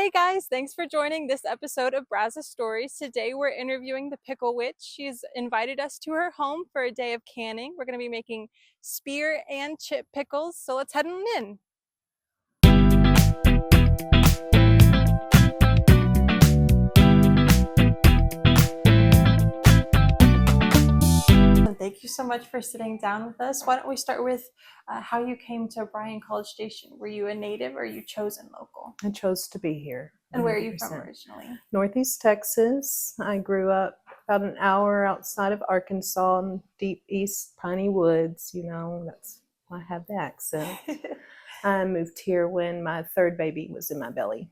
Hey guys, thanks for joining this episode of Brazos Stories. Today we're interviewing the Pickle Witch. She's invited us to her home for a day of canning. We're going to be making spear and chip pickles, so let's head on in. Thank you so much for sitting down with us. Why don't we start with how you came to Bryan College Station? Were you a native or are you chosen local? I chose to be here. And where are you from originally? Northeast Texas. I grew up about an hour outside of Arkansas in deep east piney woods. That's why I have the accent. I moved here when my third baby was in my belly.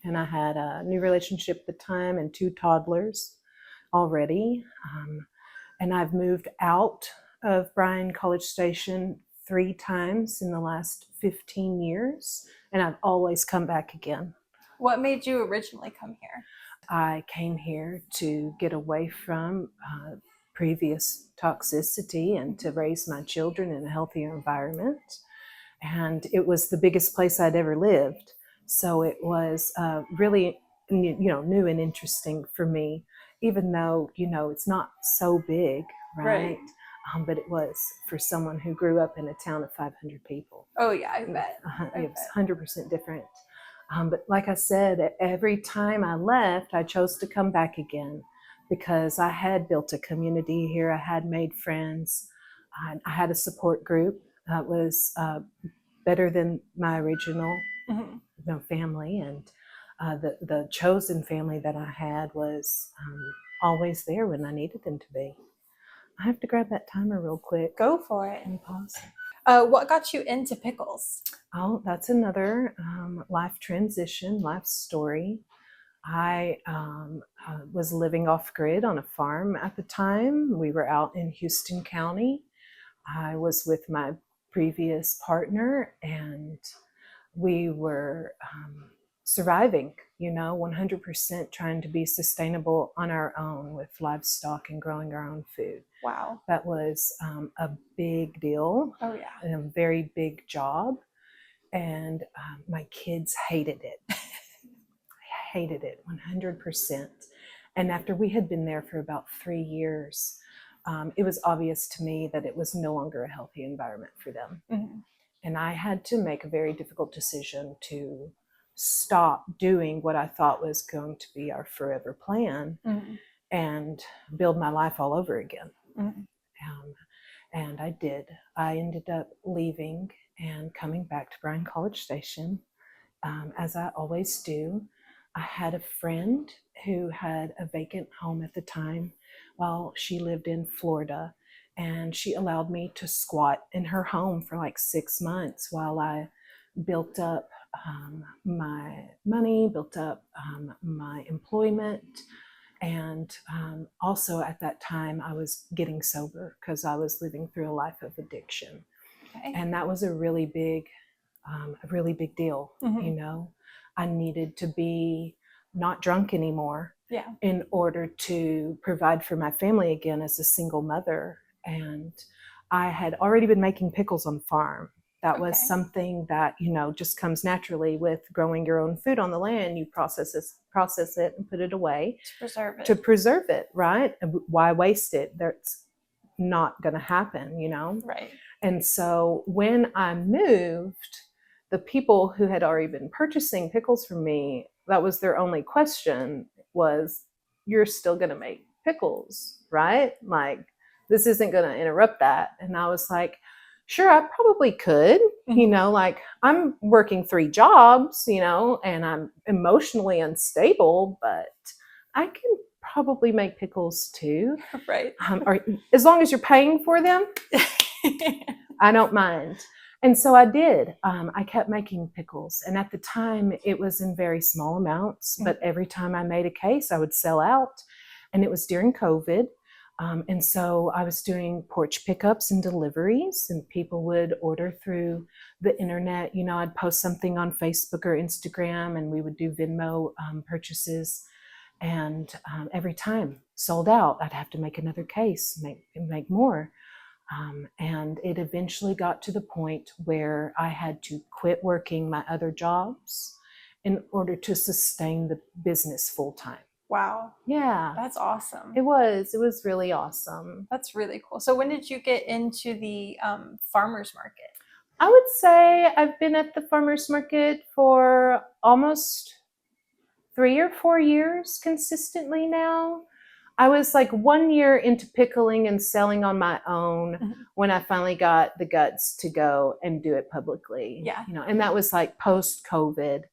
And I had a new relationship at the time and 2 toddlers already. And I've moved out of Bryan College Station 3 times in the last 15 years. And I've always come back again. What made you originally come here? I came here to get away from previous toxicity and to raise my children in a healthier environment. And it was the biggest place I'd ever lived. So it was really, new and interesting for me, even though, it's not so big, right? But it was for someone who grew up in a town of 500 people. Oh yeah, I bet. It was 100% different. But like I said, every time I left, I chose to come back again because I had built a community here. I had made friends. I had a support group that was better than my original family. And the chosen family that I had was always there when I needed them to be. I have to grab that timer real quick. Go for it. And pause. What got you into pickles? Oh, that's another life transition, life story. I was living off grid on a farm at the time. We were out in Houston County. I was with my previous partner and we were surviving, 100% trying to be sustainable on our own with livestock and growing our own food. Wow. That was a big deal. Oh yeah. And a very big job. And my kids hated it. Hated it 100%. And after we had been there for about 3 years, it was obvious to me that it was no longer a healthy environment for them. Mm-hmm. And I had to make a very difficult decision to stop doing what I thought was going to be our forever plan and build my life all over again. And I did. I ended up leaving and coming back to Bryan College Station, as I always do. I had a friend who had a vacant home at the time while she lived in Florida, and she allowed me to squat in her home for like 6 months while I built up my money, built up my employment. And also at that time, I was getting sober because I was living through a life of addiction. Okay. And that was a really big deal. I needed to be not drunk anymore in order to provide for my family again as a single mother. And I had already been making pickles on the farm. That was something that, just comes naturally with growing your own food on the land. You process it and put it away. To preserve it, right? Why waste it? That's not going to happen, Right. And so when I moved, the people who had already been purchasing pickles from me, that was their only question was, you're still going to make pickles, right? Like, this isn't going to interrupt that. And I was like, sure, I probably could, like I'm working 3 jobs, and I'm emotionally unstable, but I can probably make pickles too. Right. As long as you're paying for them, I don't mind. And so I did. I kept making pickles. And at the time, it was in very small amounts, but every time I made a case, I would sell out. And it was during COVID. And so I was doing porch pickups and deliveries, and people would order through the internet. I'd post something on Facebook or Instagram, and we would do Venmo purchases. And every time sold out, I'd have to make another case, make more. And it eventually got to the point where I had to quit working my other jobs in order to sustain the business full time. Wow. Yeah. That's awesome. It was really awesome. That's really cool. So when did you get into the farmer's market? I would say I've been at the farmer's market for almost 3 or 4 years consistently now. I was like 1 year into pickling and selling on my own when I finally got the guts to go and do it publicly. Yeah. And that was like post-COVID,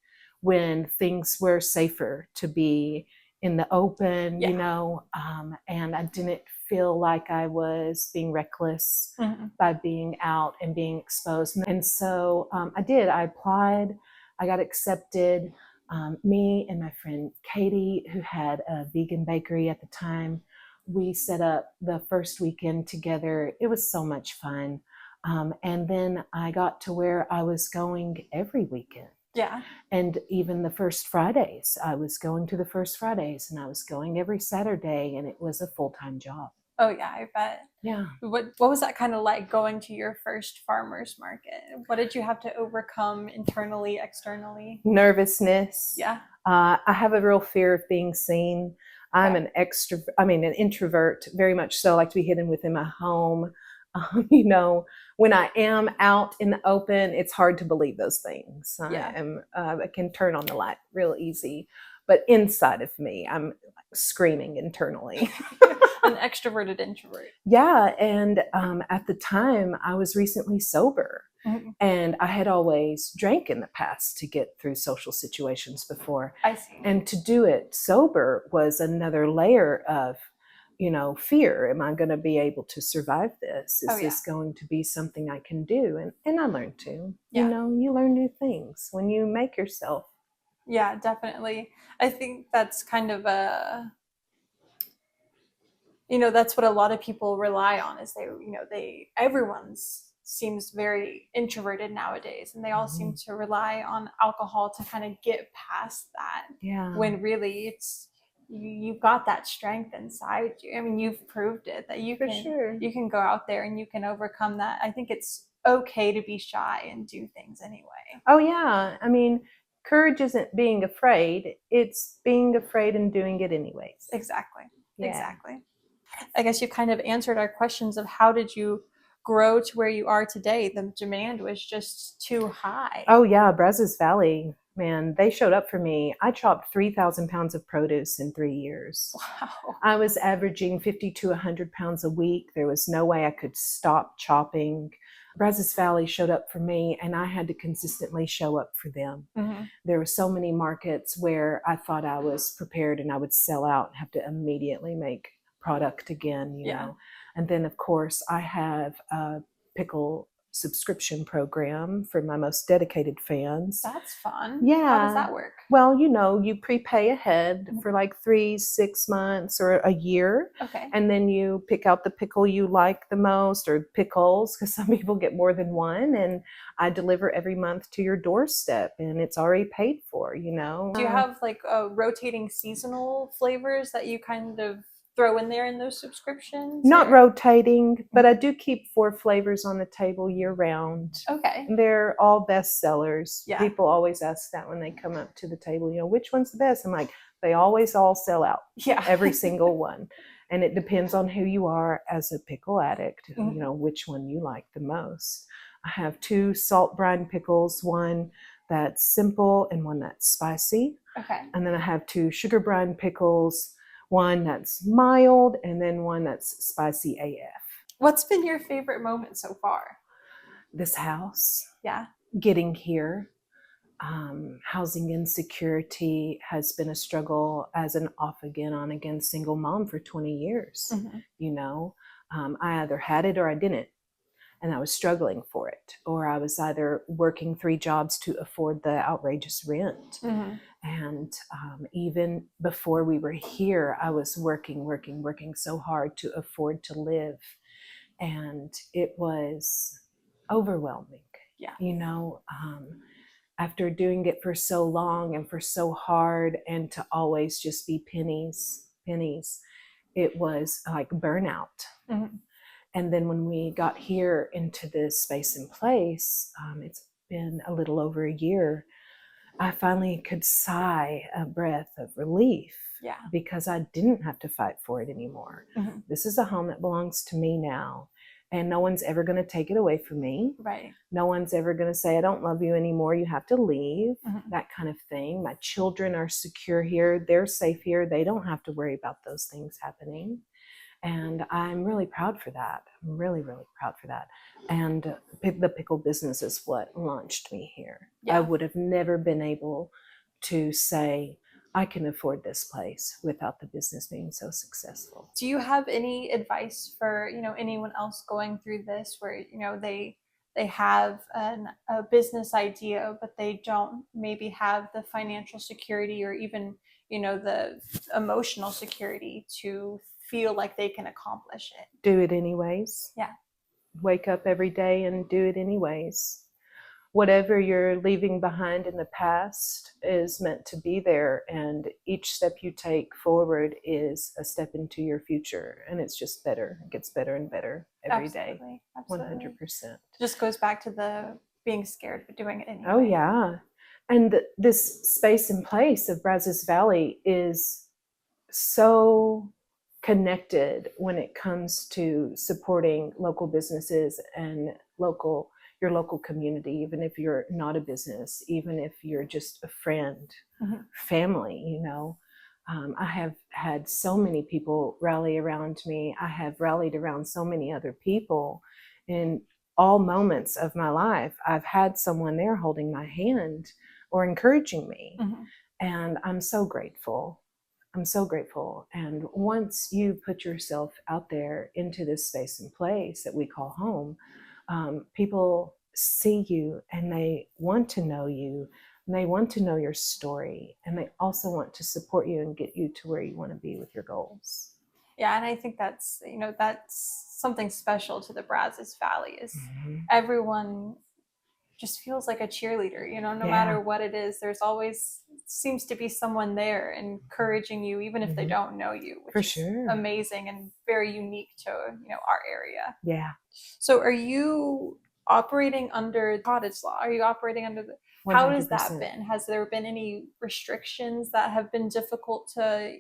when things were safer to be in the open, and I didn't feel like I was being reckless by being out and being exposed. And so I did. I applied. I got accepted. Me and my friend Katie, who had a vegan bakery at the time, we set up the first weekend together. It was so much fun. And then I got to where I was going every weekend. Yeah. And even the first Fridays, I was going to the first Fridays, and I was going every Saturday, and it was a full-time job. Oh yeah, I bet. Yeah. What was that kind of like, going to your first farmer's market? What did you have to overcome internally, externally? Nervousness. Yeah. I have a real fear of being seen. I'm an introvert, very much so. I like to be hidden within my home. When I am out in the open, it's hard to believe those things. Yeah. I can turn on the light real easy, but inside of me, I'm screaming internally. An extroverted introvert. Yeah, and at the time, I was recently sober. And I had always drank in the past to get through social situations before. I see. And to do it sober was another layer of, fear. Am I going to be able to survive this? Is this going to be something I can do? And I learned to. Yeah. You learn new things when you make yourself. Yeah, definitely. I think that's kind of that's what a lot of people rely on, is everyone's seems very introverted nowadays, and they all seem to rely on alcohol to kind of get past that. Yeah. When really it's you've got that strength inside you. I mean, you've proved it that you can go out there and you can overcome that. I think it's okay to be shy and do things anyway. Oh yeah. I mean, courage isn't being afraid, it's being afraid and doing it anyways. Exactly. Yeah. Exactly. I guess you kind of answered our questions of how did you grow to where you are today. The demand was just too high. Oh yeah, Brazos Valley, man, they showed up for me. I chopped 3,000 pounds of produce in 3 years. Wow. I was averaging 50 to 100 pounds a week. There was no way I could stop chopping. Brazos Valley showed up for me, and I had to consistently show up for them. There were so many markets where I thought I was prepared and I would sell out and have to immediately make product again, you know. And then of course I have a pickle subscription program for my most dedicated fans. That's fun. Yeah. How does that work? Well, you prepay ahead for like 3-6 months or a year. Okay. And then you pick out the pickle you like the most, or pickles, because some people get more than one, and I deliver every month to your doorstep, and it's already paid for, Do you have like rotating seasonal flavors that you kind of throw in there in those subscriptions? Not rotating, but I do keep 4 flavors on the table year round. Okay. They're all best sellers. Yeah. People always ask that when they come up to the table, which one's the best? I'm like, they always all sell out. Yeah. Every single one. And it depends on who you are as a pickle addict, which one you like the most. I have 2 salt brine pickles, one that's simple and one that's spicy. Okay. And then I have 2 sugar brine pickles, one that's mild, and then one that's spicy AF. What's been your favorite moment so far? This house. Yeah. Getting here. Housing insecurity has been a struggle as an off again, on again single mom for 20 years. I either had it or I didn't. And I was struggling for it. Or I was either working 3 jobs to afford the outrageous rent. And even before we were here, I was working so hard to afford to live. And it was overwhelming. Yeah. After doing it for so long and for so hard, and to always just be pennies, it was like burnout. And then when we got here into this space and place, it's been a little over a year. I finally could sigh a breath of relief. Yeah. Because I didn't have to fight for it anymore. Mm-hmm. This is a home that belongs to me now, and no one's ever going to take it away from me. Right. No one's ever going to say, I don't love you anymore, you have to leave. Mm-hmm. That kind of thing. My children are secure here. They're safe here. They don't have to worry about those things happening. And I'm really proud for that. I'm really, really proud for that. And the pickle business is what launched me here. Yeah. I would have never been able to say, I can afford this place without the business being so successful. Do you have any advice for, anyone else going through this where, they have a business idea, but they don't maybe have the financial security or even, the emotional security to feel like they can accomplish it? Do it anyways. Yeah. Wake up every day and do it anyways. Whatever you're leaving behind in the past is meant to be there, and each step you take forward is a step into your future, and it's just better. It gets better and better every day. Absolutely. 100%. It just goes back to the being scared but doing it anyway. Oh yeah. And this space and place of Brazos Valley is so connected when it comes to supporting local businesses and your local community, even if you're not a business, even if you're just a friend, mm-hmm. family, I have had so many people rally around me. I have rallied around so many other people in all moments of my life. I've had someone there holding my hand or encouraging me. Mm-hmm. And I'm so grateful. I'm so grateful. And once you put yourself out there into this space and place that we call home, people see you and they want to know you, and they want to know your story, and they also want to support you and get you to where you want to be with your goals. Yeah, and I think that's something special to the Brazos Valley is mm-hmm. everyone just feels like a cheerleader, no matter what it is. There's always seems to be someone there encouraging you, even if mm-hmm. they don't know you, which For is sure. amazing and very unique to our area. Yeah. So are you operating under cottage law? Are you operating under the 100%. How has that been? Has there been any restrictions that have been difficult to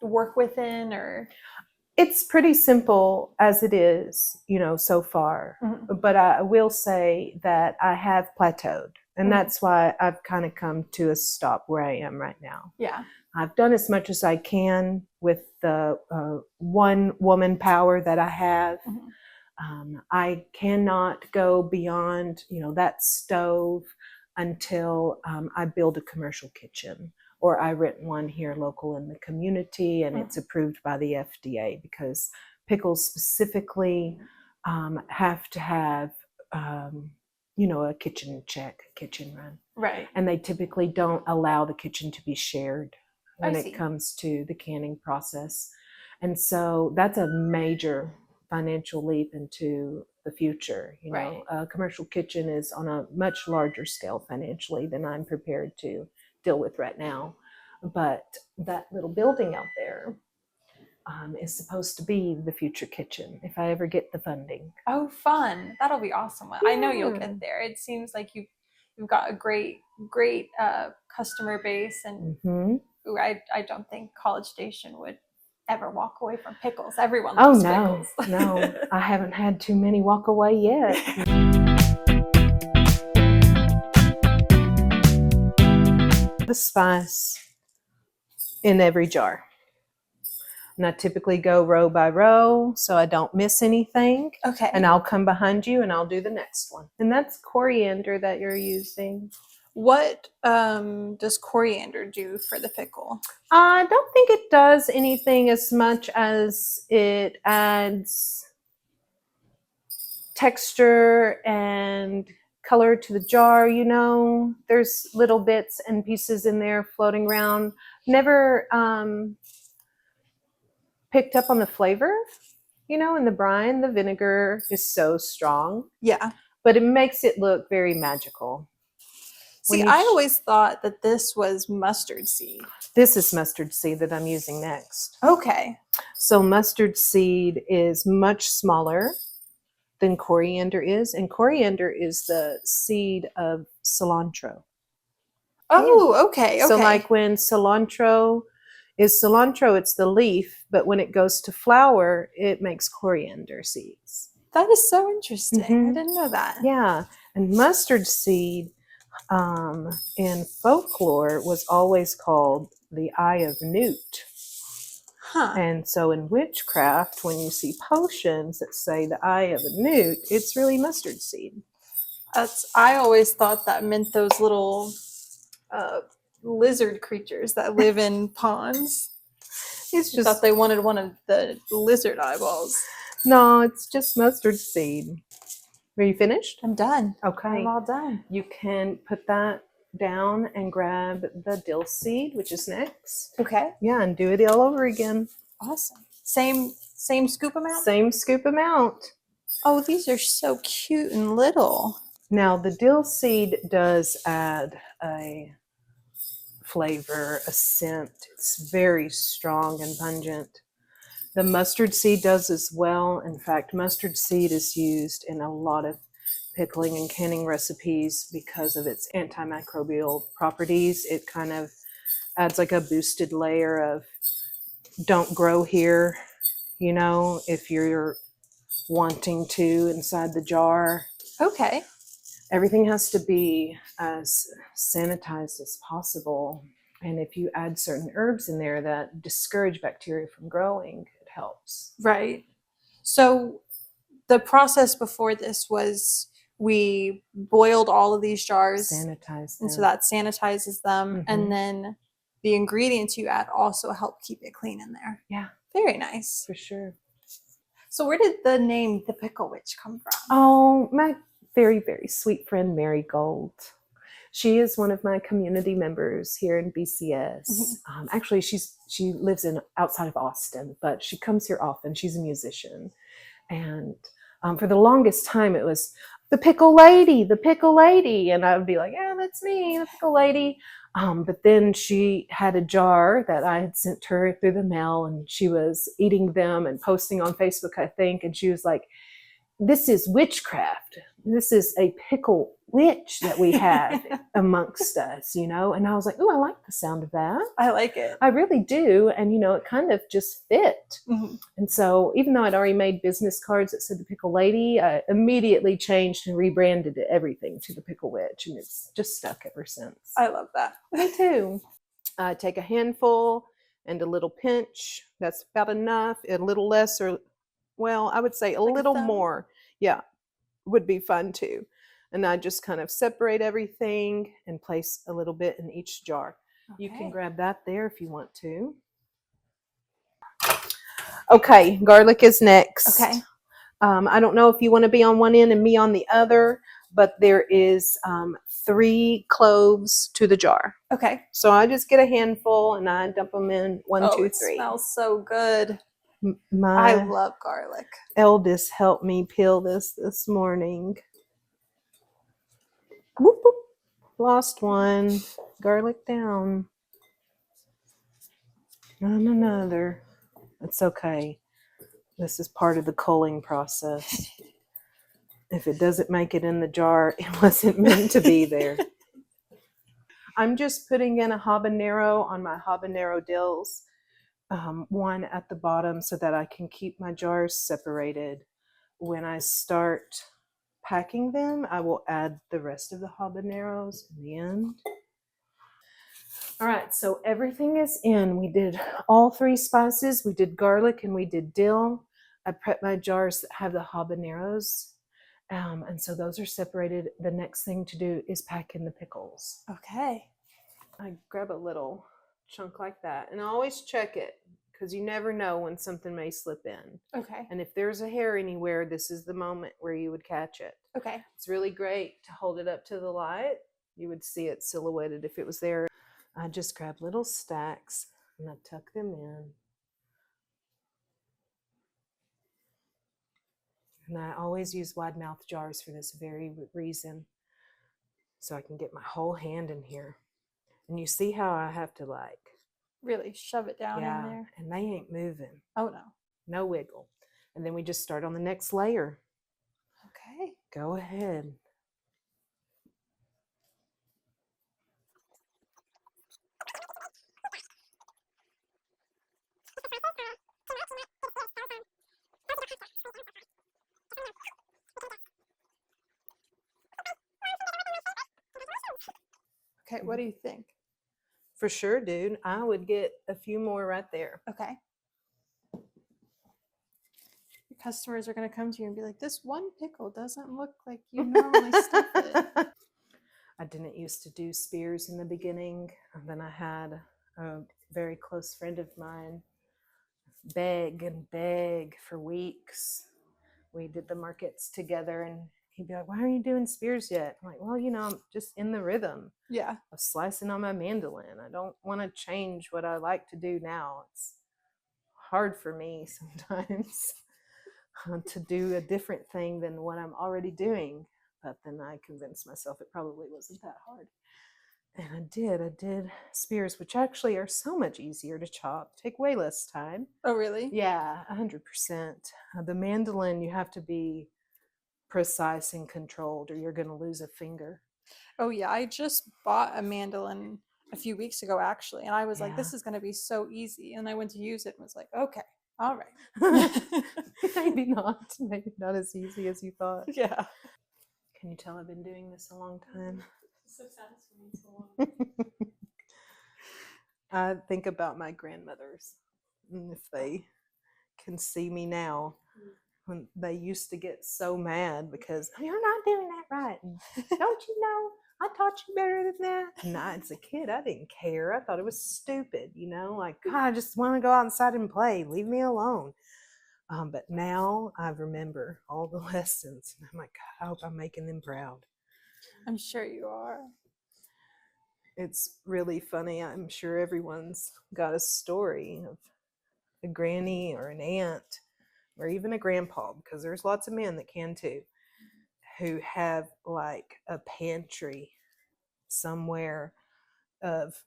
work within, or? It's pretty simple as it is, so far. Mm-hmm. But I will say that I have plateaued, and mm-hmm. that's why I've kind of come to a stop where I am right now. Yeah. I've done as much as I can with the one woman power that I have. Mm-hmm. I cannot go beyond, that stove until I build a commercial kitchen, or I rent one here local in the community, and it's approved by the FDA, because pickles specifically have to have, a kitchen check, a kitchen run. Right. And they typically don't allow the kitchen to be shared when it comes to the canning process. And so that's a major financial leap into the future. Right. A commercial kitchen is on a much larger scale financially than I'm prepared to deal with right now. But that little building out there is supposed to be the future kitchen if I ever get the funding. Oh, fun. That'll be awesome. Yeah. I know you'll get there. It seems like you've got a great customer base, and mm-hmm. I don't think College Station would ever walk away from pickles. Everyone loves pickles. No, I haven't had too many walk away yet. The spice in every jar. And I typically go row by row so I don't miss anything. Okay. And I'll come behind you and I'll do the next one. And that's coriander that you're using. What does coriander do for the pickle? I don't think it does anything as much as it adds texture and color to the jar. There's little bits and pieces in there floating around. Never picked up on the flavor, in the brine. The vinegar is so strong. Yeah. But it makes it look very magical. See, I always thought that this was mustard seed. This is mustard seed that I'm using next. Okay. So mustard seed is much smaller than coriander is, and coriander is the seed of cilantro. Oh, okay, So okay. like when cilantro is cilantro, it's the leaf, but when it goes to flower, it makes coriander seeds. That is so interesting. I Mhm. didn't know that. Yeah, and mustard seed in folklore was always called the eye of newt. Huh. And so in witchcraft, when you see potions that say the eye of a newt, it's really mustard seed. I always thought that meant those little uh, lizard creatures that live in ponds. It's I thought just, they wanted one of the lizard eyeballs. no, it's just mustard seed. Are you finished? I'm done. Okay. I'm all done. You can put that down and grab the dill seed, which is next. Okay. Yeah, and do it all over again. Awesome. Same scoop amount? Same scoop amount. Oh, these are so cute and little. Now, the dill seed does add a flavor, a scent. It's very strong and pungent. The mustard seed does as well. In fact, mustard seed is used in a lot of pickling and canning recipes because of its antimicrobial properties. It kind of adds like a boosted layer of don't grow here, you know, if you're wanting to inside the jar. Okay. Everything has to be as sanitized as possible. And if you add certain herbs in there that discourage bacteria from growing, it helps. Right. So the process before this was we boiled all of these jars, Sanitize them. and so that sanitizes them, and then the ingredients you add also help keep it clean in there. Yeah, Very nice. for sure. So where did the name the Pickle Witch come from? Oh, my very, very sweet friend Marigold. She is one of my community members here in BCS. Actually, she lives in outside of Austin, but she comes here often. She's a musician, and for the longest time, it was the Pickle Lady, the Pickle Lady, and I would be like, "Yeah, that's me, the Pickle Lady." But then she had a jar that I had sent her through the mail, and she was eating them and posting on Facebook, I think, and she was like, "This is witchcraft. This is a pickle witch that we have amongst us, you know?" And I was like, "Oh, I like the sound of that. I like it. I really do." And, you know, it kind of just fit. And so even though I'd already made business cards that said the Pickle Lady, I immediately changed and rebranded everything to the Pickle Witch. And it's just stuck ever since. I love that. Me too. Take a handful and a little pinch. That's about enough. A little less, or, well, I would say a Like a little thumb? more. Yeah, would be fun too. And I just kind of separate everything and place a little bit in each jar. You can grab that there if you want to. Okay, garlic is next. Okay. I don't know if you want to be on one end and me on the other, but there is 3 cloves to the jar. Okay. So I just get a handful and I dump them in 1, 2, 3. It smells so good. I My love garlic. eldest helped me peel this morning. Whoop, whoop. Lost one. Garlic down. And another. It's okay. This is part of the culling process. If it doesn't make it in the jar, it wasn't meant to be there. I'm just putting in a habanero on my habanero dills, one at the bottom so that I can keep my jars separated. When I start packing them, I will add the rest of the habaneros in the end. All right, so everything is in. We did all 3 spices. We did garlic and we did dill. I prepped my jars that have the habaneros. And so those are separated. The next thing to do is pack in the pickles. Okay. I grab a little chunk like that, and I always check it because you never know when something may slip in. Okay. And if there's a hair anywhere, this is the moment where you would catch it. Okay. It's really great to hold it up to the light. You would see it silhouetted if it was there. I just grab little stacks and I tuck them in. And I always use wide mouth jars for this very reason. So I can get my whole hand in here. And you see how I have to really shove it down in there. And they ain't moving. Oh no. No wiggle. And then we just start on the next layer. Okay. Go ahead. Okay, what do you think? For sure, dude. I would get a few more right there. Okay. Your customers are going to come to you and be like, this one pickle doesn't look like you normally stuff it. I didn't used to do spears in the beginning. And then I had a very close friend of mine beg and beg for weeks. We did the markets together, and he'd be like, why aren't you doing spears yet? I'm like, well, I'm just in the rhythm Yeah. of slicing on my mandolin. I don't want to change what I like to do now. It's hard for me sometimes to do a different thing than what I'm already doing. But then I convinced myself it probably wasn't that hard. And I did spears, which actually are so much easier to chop, take way less time. Oh, really? Yeah, 100%. The mandolin, you have to be precise and controlled, or you're going to lose a finger. Oh, yeah. I just bought a mandolin a few weeks ago, actually. And I was like, this is going to be so easy. And I went to use it and was like, okay, all right. Maybe not as easy as you thought. Yeah. Can you tell I've been doing this a long time? So satisfying, so long. I think about my grandmothers, and if they can see me now, when they used to get so mad because you're not doing that right. And, don't you know? I taught you better than that. And as a kid, I didn't care. I thought it was stupid, like, God, I just want to go outside and play. Leave me alone. But now I remember all the lessons. And I'm like, God, I hope I'm making them proud. I'm sure you are. It's really funny. I'm sure everyone's got a story of a granny or an aunt or even a grandpa, because there's lots of men that can too, who have like a pantry somewhere of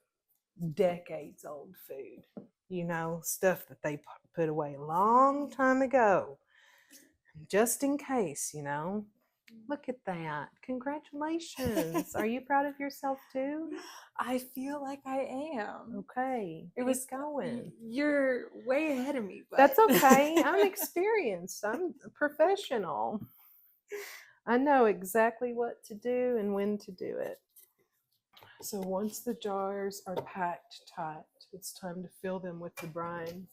decades old food, stuff that they put away a long time ago, just in case. Look at that. Congratulations. Are you proud of yourself too? I feel like I am. Okay. It was going. You're way ahead of me. But... That's okay. I'm experienced. I'm a professional. I know exactly what to do and when to do it. So once the jars are packed tight, it's time to fill them with the brine.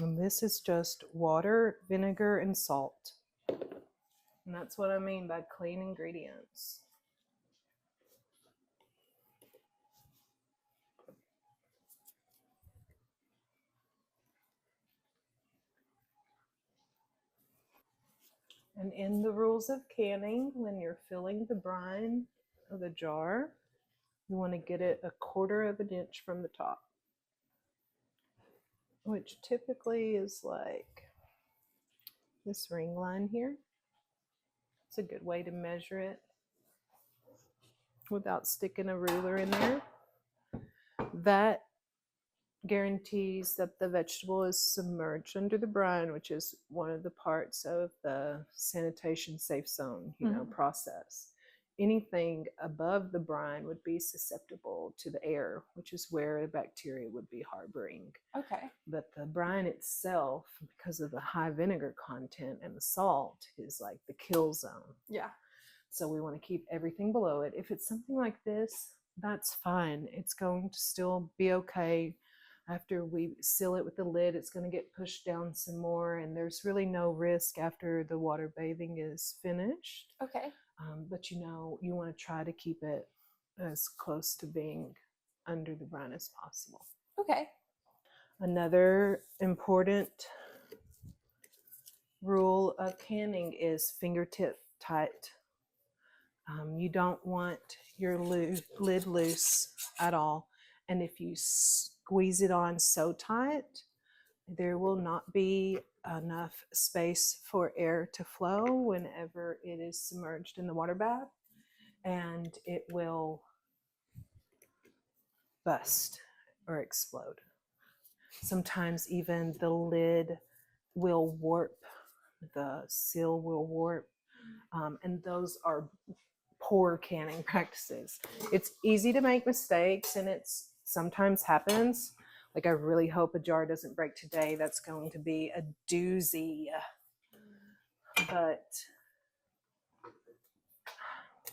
And this is just water, vinegar, and salt. And that's what I mean by clean ingredients. And in the rules of canning, when you're filling the brine of the jar, you want to get it 1/4 of an inch from the top, which typically is like this ring line here. It's a good way to measure it without sticking a ruler in there. That guarantees that the vegetable is submerged under the brine, which is one of the parts of the sanitation safe zone, process. Anything above the brine would be susceptible to the air, which is where the bacteria would be harboring. Okay. But the brine itself, because of the high vinegar content and the salt, is like the kill zone. Yeah. So we want to keep everything below it. If it's something like this, that's fine. It's going to still be okay. After we seal it with the lid, it's going to get pushed down some more, and there's really no risk after the water bathing is finished. Okay. But you want to try to keep it as close to being under the brine as possible. Okay. Another important rule of canning is fingertip tight. You don't want your lid loose at all. And if you squeeze it on so tight, there will not be enough space for air to flow whenever it is submerged in the water bath, and it will bust or explode. Sometimes even the lid will warp, the seal will warp, and those are poor canning practices. It's easy to make mistakes, and it's sometimes happens. Like, I really hope a jar doesn't break today. That's going to be a doozy. But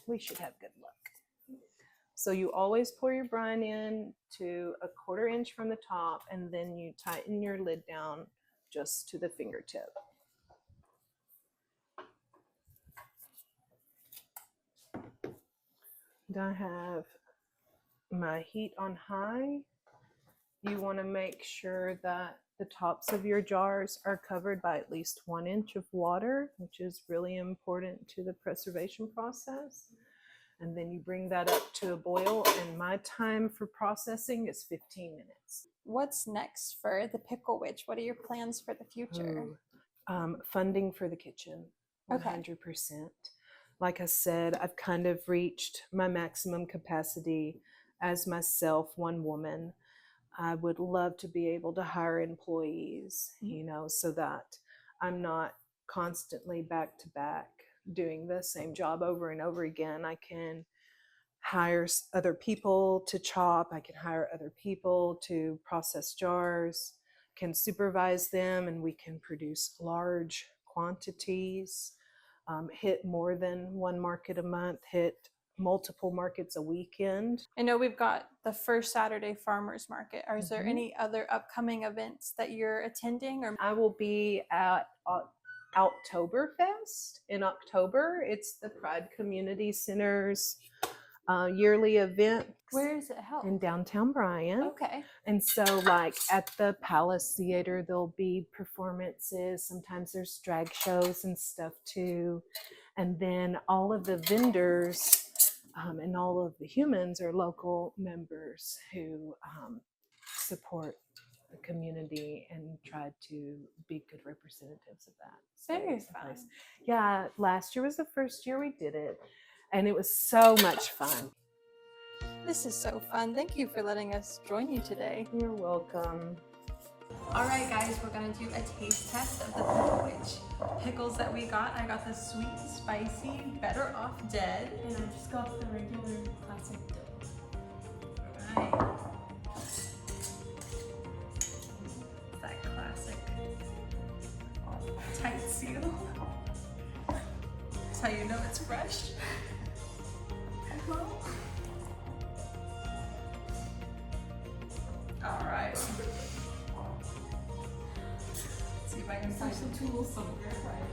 we should have good luck. So you always pour your brine in to a 1/4 inch from the top, and then you tighten your lid down just to the fingertip. And I have my heat on high. You want to make sure that the tops of your jars are covered by at least 1 inch of water, which is really important to the preservation process. And then you bring that up to a boil, and my time for processing is 15 minutes. What's next for the Pickle Witch? What are your plans for the future? Funding for the kitchen, 100%. Like I said, I've kind of reached my maximum capacity as myself, one woman. I would love to be able to hire employees, you know, so that I'm not constantly back to back doing the same job over and over again. I can hire other people to chop. I can hire other people to process jars, can supervise them, and we can produce large quantities, hit more than one market a month, hit multiple markets a weekend. I know we've got the first Saturday farmers market. Is there any other upcoming events that you're attending? Or I will be at Oktoberfest in October. It's the Pride Community Center's yearly event. Where is it held? In downtown Bryan. Okay. And so, like, at the Palace Theater, there'll be performances. Sometimes there's drag shows and stuff too. And then all of the vendors and all of the humans are local members who support the community and try to be good representatives of that. Very fun. Yeah, last year was the first year we did it, and it was so much fun. This is so fun. Thank you for letting us join you today. You're welcome. All right, guys, we're gonna do a taste test of the Pickle Witch pickles that we got. I got the sweet, spicy, Better Off Dead, and I just got the regular classic dill. All right. That classic tight seal. That's how you know it's fresh. All right. Let's see if I can find some tools somewhere. Right.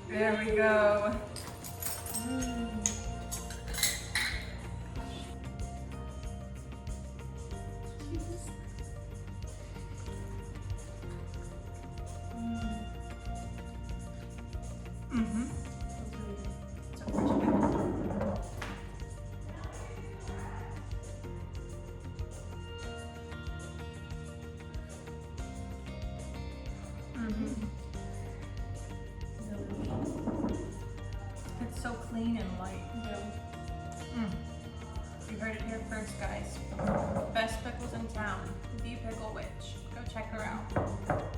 There we go. It's so clean and light. You heard it here first, guys. Best pickles in town. The Pickle Witch. Go check her out.